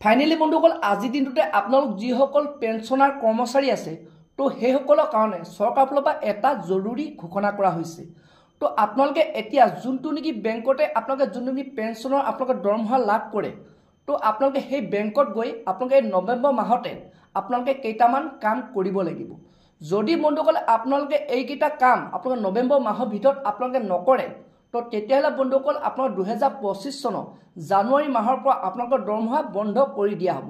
Finally বন্ধুসকল আজি দিনটোতে আপোনালোক যিসকল পেঞ্চনাৰ কৰ্মচাৰী আছে তো সেইসকলৰ কাৰণে চৰকাৰৰ ফালৰ পৰা এটা জৰুৰী ঘোষণা কৰা হৈছে। তো আপোনালোকে এতিয়া যোনটো নেকি বেংকতে আপোনালোকে যোনটো নেকি পেঞ্চনৰ আপোনালোকে দৰমহা লাভ কৰে তো আপোনালোকে সেই বেংকত গৈ আপোনালোকে নৱেম্বৰ মাহতে আপোনালোকে কেইটামান কাম কৰিব লাগিব। যদি বন্ধুসকল আপোনালোকে এইকেইটা কাম আপোনালোকে নৱেম্বৰ মাহৰ ভিতৰত আপোনালোকে নকৰে তো তেতিয়াহ'লে বন্ধুসকল আপোনাৰ 2025 চনৰ জানুৱাৰী মাহৰ পৰা আপোনালোকৰ দৰমহা বন্ধ কৰি দিয়া হ'ব।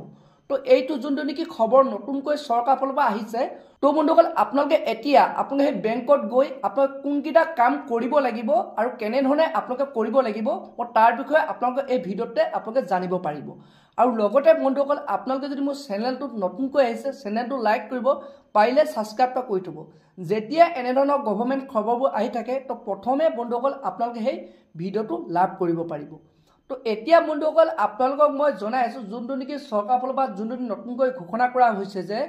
তো এইটো যোনটো নেকি খবৰ নতুনকৈ চৰকাৰৰ ফালৰ পৰা আহিছে তো বন্ধুসকল আপোনালোকে এতিয়া আপোনালোকে সেই বেংকত গৈ আপোনালোকে কোনকেইটা কাম কৰিব লাগিব আৰু কেনেধৰণে আপোনালোকে কৰিব লাগিব মই তাৰ বিষয়ে আপোনালোকে এই ভিডিঅ'তে আপোনালোকে জানিব পাৰিব। আৰু লগতে বন্ধুসকল আপোনালোকে যদি মোৰ চেনেলটোত নতুনকৈ আহিছে চেনেলটো লাইক কৰিব, পাৰিলে ছাবস্ক্ৰাইব কৰি থ'ব। যেতিয়া এনেধৰণৰ গভৰ্ণমেণ্ট খবৰবোৰ আহি থাকে তো প্ৰথমে বন্ধুসকল আপোনালোকে সেই ভিডিঅ'টো লাভ কৰিব পাৰিব। তো এতিয়া বন্ধুসকল আপোনালোকক মই জনাই আছোঁ যোনটো নেকি চৰকাৰৰ ফালৰ পৰা যোনটো নতুনকৈ ঘোষণা কৰা হৈছে যে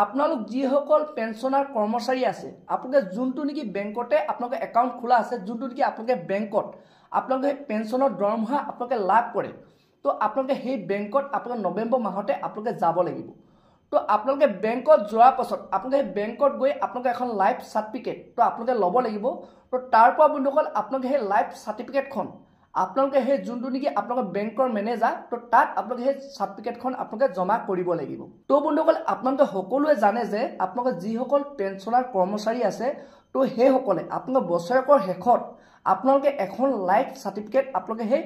আপোনালোক যিসকল পেঞ্চনাৰ কৰ্মচাৰী আছে আপোনালোকে যোনটো নেকি বেংকতে আপোনালোকে একাউণ্ট খোলা আছে যোনটো নেকি আপোনালোকে বেংকত আপোনালোকে পেঞ্চনৰ দৰমহা আপোনালোকে লাভ কৰে তো আপোনালোকে সেই বেংকত আপোনালোকে নৱেম্বৰ মাহতে আপোনালোকে যাব লাগিব। তো আপোনালোকে বেংকত যোৱাৰ পাছত আপোনালোকে সেই বেংকত গৈ আপোনালোকে এখন লাইফ চাৰ্টিফিকেট তো আপোনালোকে ল'ব লাগিব। তো তাৰ পৰা বন্ধুসকল আপোনালোকে সেই লাইফ চাৰ্টিফিকেটখন আপোনালোকে সেই যোনটো নেকি আপোনালোকৰ বেংকৰ মেনেজাৰ তো তাত আপোনালোকে সেই চাৰ্টিফিকেটখন আপোনালোকে জমা কৰিব লাগিব। তো বন্ধুসকল আপোনালোকে সকলোৱে জানে যে আপোনালোকে যিসকল পেঞ্চনাৰ কৰ্মচাৰী আছে তো সেইসকলে আপোনালোকৰ বছৰেকৰ শেষত আপোনালোকে এখন লাইফ চাৰ্টিফিকেট আপোনালোকে সেই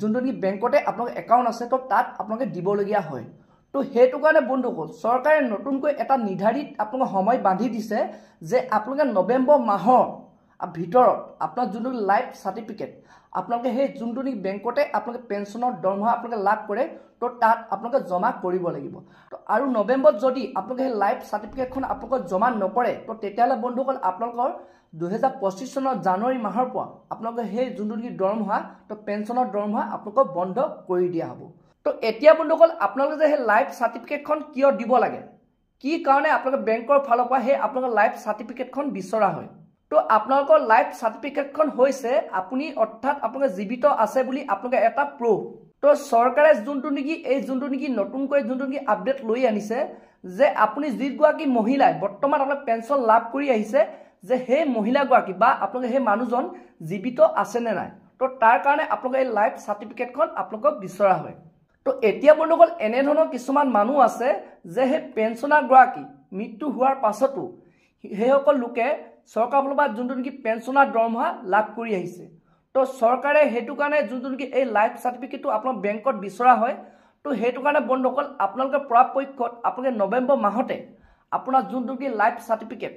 যোনটো নেকি বেংকতে আপোনালোকৰ একাউণ্ট আছে তো তাত আপোনালোকে দিবলগীয়া হয়। তো সেইটো কাৰণে বন্ধুসকল চৰকাৰে নতুনকৈ এটা নিৰ্ধাৰিত আপোনালোকৰ সময় বান্ধি দিছে যে আপোনালোকে নৱেম্বৰ মাহৰ ভিতৰত আপোনাৰ যোনটো লাইফ চাৰ্টিফিকেট আপোনালোকে সেই যোনটো নেকি বেংকতে আপোনালোকে পেঞ্চনৰ দৰমহা আপোনালোকে লাভ কৰে তো তাত আপোনালোকে জমা কৰিব লাগিব। তো আৰু নৱেম্বৰত যদি আপোনালোকে সেই লাইফ চাৰ্টিফিকেটখন আপোনালোকে জমা নকৰে তো তেতিয়াহ'লে বন্ধুসকল আপোনালোকৰ 2025 চনৰ জানুৱাৰী মাহৰ পৰা আপোনালোকে সেই যোনটো নেকি দৰমহা তো পেঞ্চনৰ দৰমহা আপোনালোকক বন্ধ কৰি দিয়া হ'ব। তো এতিয়া বন্ধুসকল আপোনালোকে যে সেই লাইফ চাৰ্টিফিকেটখন কিয় দিব লাগে, কি কাৰণে আপোনালোকে বেংকৰ ফালৰ পৰা সেই আপোনালোকৰ লাইফ চাৰ্টিফিকেটখন বিচৰা হয়। তো আপোনালোকৰ লাইফ চাৰ্টিফিকেটখন হৈছে আপুনি অৰ্থাৎ আপোনালোকে জীৱিত আছে বুলি আপোনালোকে এটা প্ৰুফ। তো চৰকাৰে যোনটো নেকি নতুনকৈ যোনটো নেকি আপডেট লৈ আনিছে যে আপুনি যিগৰাকী মহিলাই বৰ্তমান আপোনালোকে পেঞ্চন লাভ কৰি আহিছে যে সেই মহিলাগৰাকী বা আপোনালোকে সেই মানুহজন জীৱিত আছে নে নাই তো তাৰ কাৰণে আপোনালোকে এই লাইফ চাৰ্টিফিকেটখন আপোনালোকক বিচৰা হয়। তো এতিয়া বন্ধুসকল এনেধৰণৰ কিছুমান মানুহ আছে যে সেই পেঞ্চনাৰগৰাকী মৃত্যু হোৱাৰ পাছতো সেইসকল লোকে চৰকাৰৰ ফালৰ পৰা যোনটো নেকি পেঞ্চনাৰ দৰমহা লাভ কৰি আহিছে। তো চৰকাৰে সেইটো কাৰণে যোনটো নেকি এই লাইফ চাৰ্টিফিকেটটো আপোনাৰ বেংকত বিচৰা হয় তো সেইটো কাৰণে বন্ধুসকল আপোনালোকে পৰাপক্ষত আপোনালোকে নৱেম্বৰ মাহতে আপোনাৰ যোনটো নেকি লাইফ চাৰ্টিফিকেট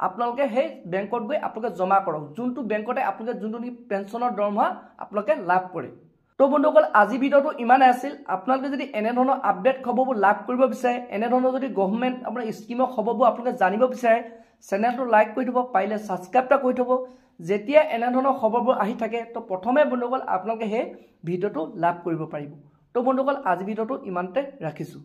আপোনালোকে সেই বেংকত গৈ আপোনালোকে জমা কৰক যোনটো বেংকতে আপোনালোকে যোনটো নেকি পেঞ্চনৰ দৰমহা আপোনালোকে লাভ কৰে। তো বন্ধুসকল আজি ভিডিঅ'টো ইমানেই আছিল। আপোনালোকে যদি এনেধৰণৰ আপডেট খবৰবোৰ লাভ কৰিব বিচাৰে এনেধৰণৰ যদি গভৰ্ণমেণ্ট আপোনাৰ স্কিমৰ খবৰবোৰ আপোনালোকে জানিব বিচাৰে চেনেলটো লাইক কৰি থ'ব, পাৰিলে ছাবস্ক্ৰাইব কৰি থ'ব। যেতিয়া এনেধৰণৰ খবৰবোৰ আহি থাকে তো প্ৰথমে বন্ধুসকল আপোনালোকে সেই ভিডিঅ'টো লাভ কৰিব পাৰিব। তো বন্ধুসকল আজি ভিডিঅ'টো ইমানতে ৰাখিছোঁ।